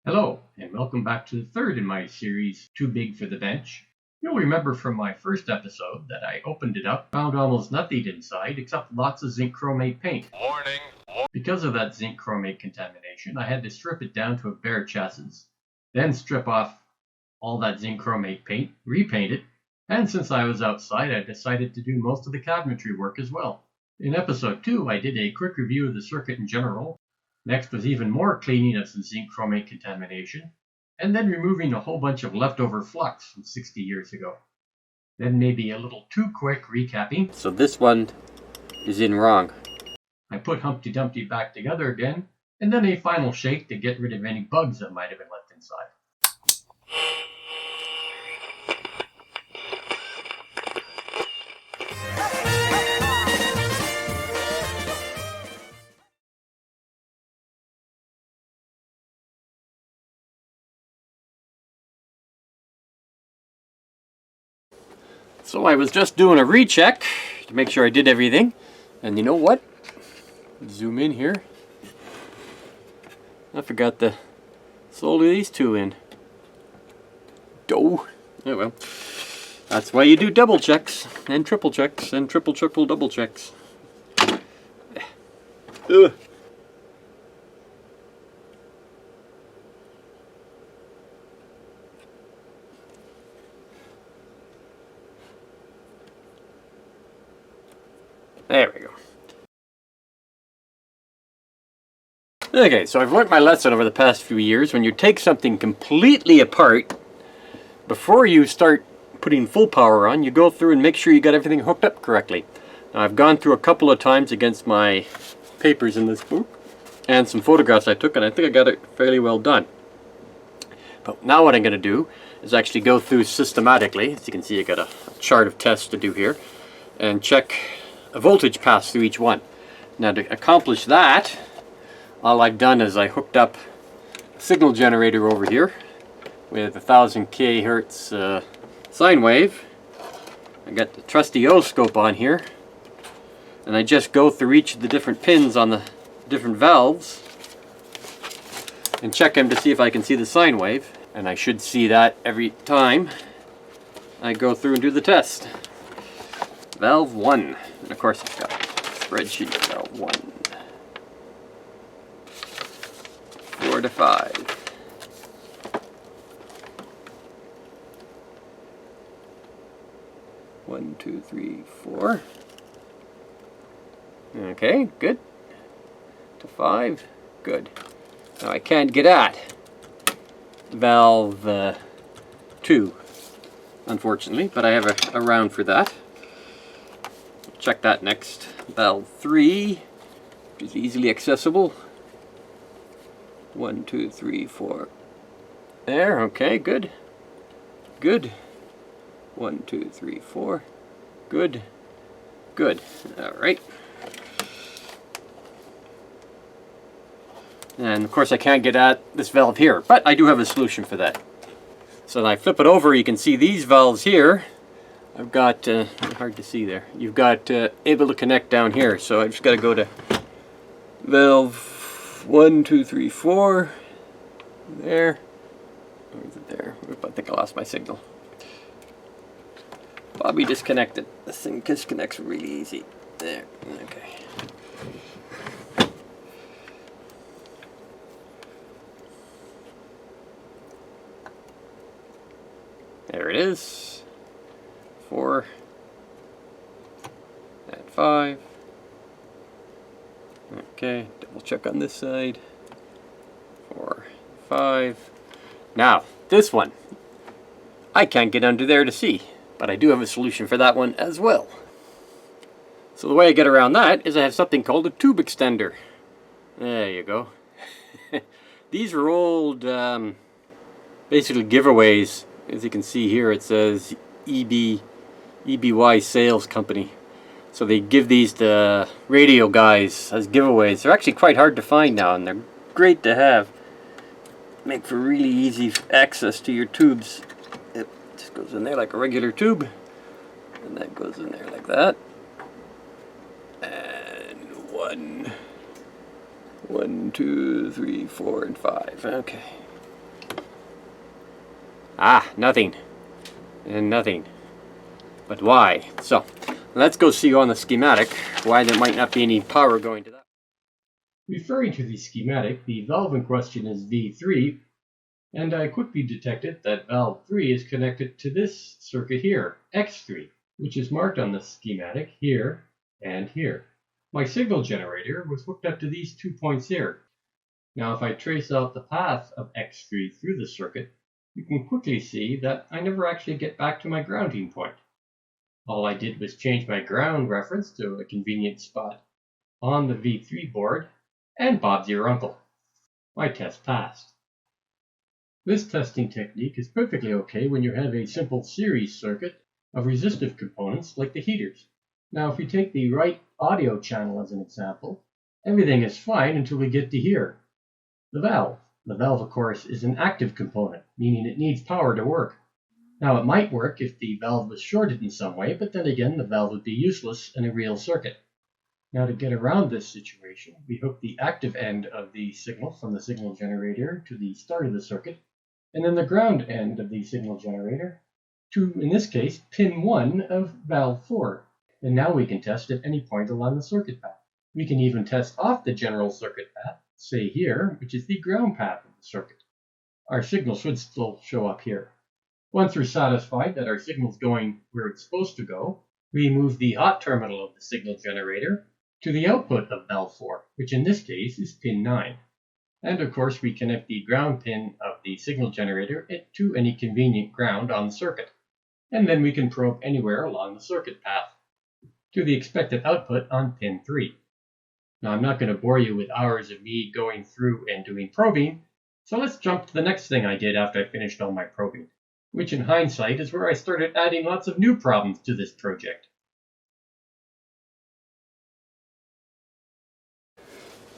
Hello, and welcome back to the third in my series, Too Big for the Bench. You'll remember from my first episode that I opened it up, found almost nothing inside except lots of zinc chromate paint. Warning. Because of that zinc chromate contamination, I had to strip it down to a bare chassis, then strip off all that zinc chromate paint, repaint it, and since I was outside, I decided to do most of the cabinetry work as well. In episode 2, I did a quick review of the circuit in general. Next was even more cleaning of some zinc chromate contamination, and then removing a whole bunch of leftover flux from 60 years ago. Then maybe a little too quick recapping. So this one is in wrong. I put Humpty Dumpty back together again, and then a final shake to get rid of any bugs that might have been left inside. So I was just doing a recheck to make sure I did everything. And you know what? Zoom in here. I forgot to solder these two in. Oh well. That's why you do double checks and triple checks and triple double checks. Ugh. There we go. Okay, so I've learned my lesson over the past few years. When you take something completely apart, before you start putting full power on, you go through and make sure you got everything hooked up correctly. Now, I've gone through a couple of times against my papers in this book and some photographs I took, and I think I got it fairly well done. But now what I'm going to do is actually go through systematically. As you can see, I got a chart of tests to do here, and check a voltage pass through each one. Now to accomplish that, all I've done is I hooked up a signal generator over here with 1000 kHz sine wave. I got the trusty oscilloscope on here, and I just go through each of the different pins on the different valves and check them to see if I can see the sine wave, and I should see that every time I go through and do the test. Valve 1. And of course it's got a spreadsheet. Valve 1. 4 to 5. One, two, three, 4. Okay, good. To 5. Good. Now I can't get at valve 2, unfortunately, but I have a round for that. Check that next. Valve 3, which is easily accessible. 1, 2, 3, 4. There, okay, good. Good. 1, 2, 3, 4. Good. Good. Alright. And of course I can't get at this valve here, but I do have a solution for that. So when I flip it over, you can see these valves here. I've got, hard to see there, you've got able to connect down here, so I've just got to go to valve 1, 2, 3, 4, there, or is it there? Oop, I think I lost my signal. Bobby disconnected. This thing disconnects really easy. There, okay. There it is. 4 at 5. Okay, double check on this side. 4, 5. Now, this one, I can't get under there to see, but I do have a solution for that one as well. So the way I get around that is I have something called a tube extender. There you go. These are old, basically giveaways. As you can see here, it says EBY Sales Company. So they give these to radio guys as giveaways. They're actually quite hard to find now, and they're great to have. Make for really easy access to your tubes. It just goes in there like a regular tube, and that goes in there like that. And 1, 2, 3, 4, and 5. Okay. Ah, nothing. And nothing. But why? So, let's go see on the schematic why there might not be any power going to that. Referring to the schematic, the valve in question is V3, and I quickly detected that valve 3 is connected to this circuit here, X3, which is marked on the schematic here and here. My signal generator was hooked up to these 2 points here. Now if I trace out the path of X3 through the circuit, you can quickly see that I never actually get back to my grounding point. All I did was change my ground reference to a convenient spot on the V3 board, and Bob's your uncle. My test passed. This testing technique is perfectly okay when you have a simple series circuit of resistive components like the heaters. Now if we take the right audio channel as an example, everything is fine until we get to here. The valve. The valve, of course, is an active component, meaning it needs power to work. Now it might work if the valve was shorted in some way, but then again the valve would be useless in a real circuit. Now to get around this situation, we hook the active end of the signal from the signal generator to the start of the circuit, and then the ground end of the signal generator to, in this case, pin 1 of valve 4. And now we can test at any point along the circuit path. We can even test off the general circuit path, say here, which is the ground path of the circuit. Our signal should still show up here. Once we're satisfied that our signal's going where it's supposed to go, we move the hot terminal of the signal generator to the output of valve 4, which in this case is pin 9. And of course we connect the ground pin of the signal generator to any convenient ground on the circuit. And then we can probe anywhere along the circuit path to the expected output on pin 3. Now I'm not going to bore you with hours of me going through and doing probing, so let's jump to the next thing I did after I finished all my probing, which in hindsight is where I started adding lots of new problems to this project.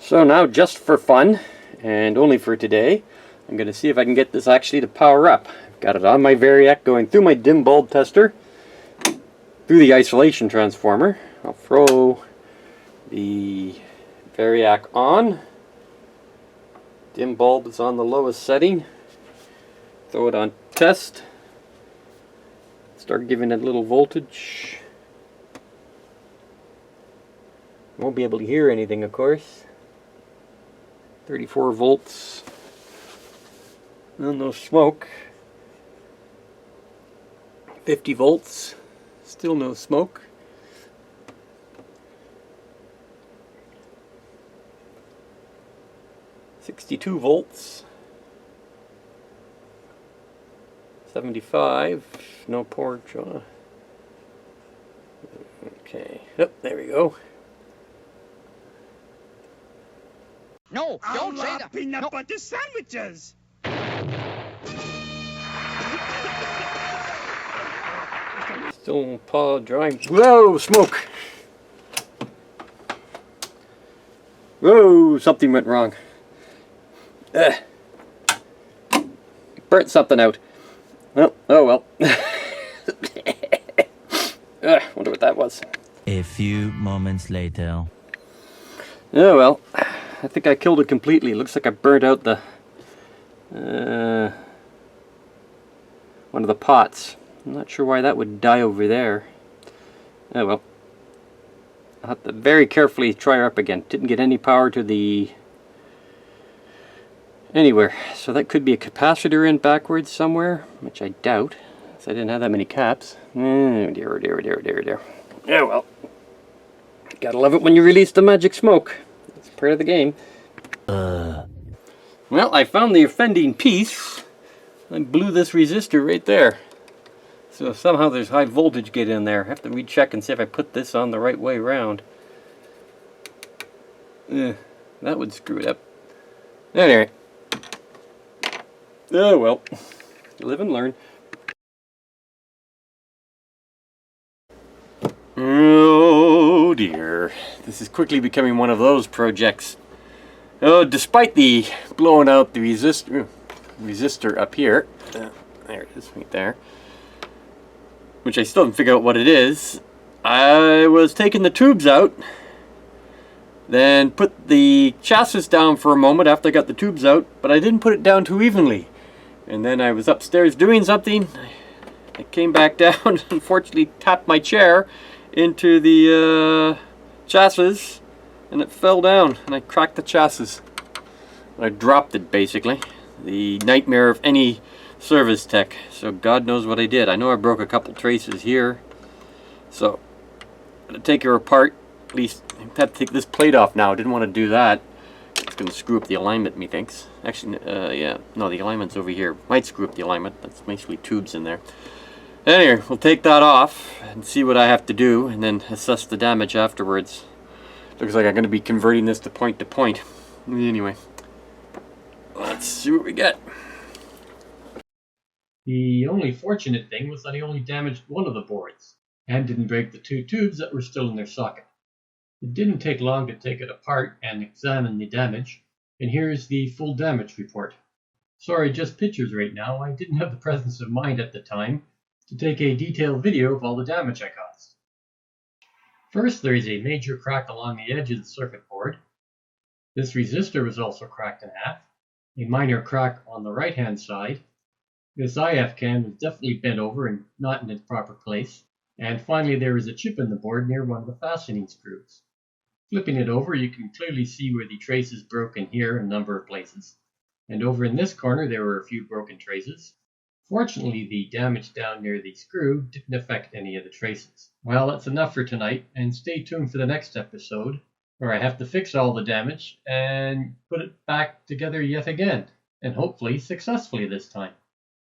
So now, just for fun, and only for today, I'm going to see if I can get this actually to power up. I've got it on my variac going through my dim bulb tester, through the isolation transformer. I'll throw the variac on. Dim bulb is on the lowest setting. Throw it on test. Start giving it a little voltage. Won't be able to hear anything, of course. 34 volts. No smoke. 50 volts. Still no smoke. $62 volts. 75. No porch. Okay. Oh, there we go. No, don't say that. Peanut No. butter sandwiches. Still paw drawing. Whoa, smoke! Whoa, something went wrong. Burnt something out. Oh well. Wonder what that was. A few moments later. Oh well. I think I killed it completely. Looks like I burnt out the one of the pots. I'm not sure why that would die over there. Oh well. I'll have to very carefully try her up again. Didn't get any power to the anywhere. So that could be a capacitor in backwards somewhere, which I doubt, because I didn't have that many caps. Oh dear, dear, dear, dear, dear. Oh well. Gotta love it when you release the magic smoke. It's part of the game. Well, I found the offending piece. I blew this resistor right there. So somehow there's high voltage get in there. I have to recheck and see if I put this on the right way around. That would screw it up. Anyway. Oh well. Live and learn. Oh dear. This is quickly becoming one of those projects. Oh, despite the blowing out the resistor up here. There it is, right there. Which I still haven't figured out what it is. I was taking the tubes out, then put the chassis down for a moment after I got the tubes out, but I didn't put it down too evenly. And then I was upstairs doing something. I came back down, unfortunately tapped my chair into the chassis, and it fell down, and I cracked the chassis. I dropped it, basically. The nightmare of any service tech. So God knows what I did. I know I broke a couple traces here. So I'm gonna take her apart. At least I have to take this plate off now. I didn't want to do that. It's gonna screw up the alignment, methinks. Actually, yeah, no, the alignment's over here. Might screw up the alignment. That's basically tubes in there. Anyway, we'll take that off and see what I have to do, and then assess the damage afterwards. Looks like I'm going to be converting this to point to point. Anyway, let's see what we get. The only fortunate thing was that I only damaged one of the boards, and didn't break the two tubes that were still in their socket. It didn't take long to take it apart and examine the damage, and here's the full damage report. Sorry, just pictures right now. I didn't have the presence of mind at the time to take a detailed video of all the damage I caused. First, there is a major crack along the edge of the circuit board. This resistor was also cracked in half. A minor crack on the right hand side. This IF can was definitely bent over and not in its proper place. And finally, there is a chip in the board near one of the fastening screws. Flipping it over, you can clearly see where the traces broke in here in a number of places. And over in this corner, there were a few broken traces. Fortunately, the damage down near the screw didn't affect any of the traces. Well, that's enough for tonight, and stay tuned for the next episode, where I have to fix all the damage and put it back together yet again, and hopefully successfully this time.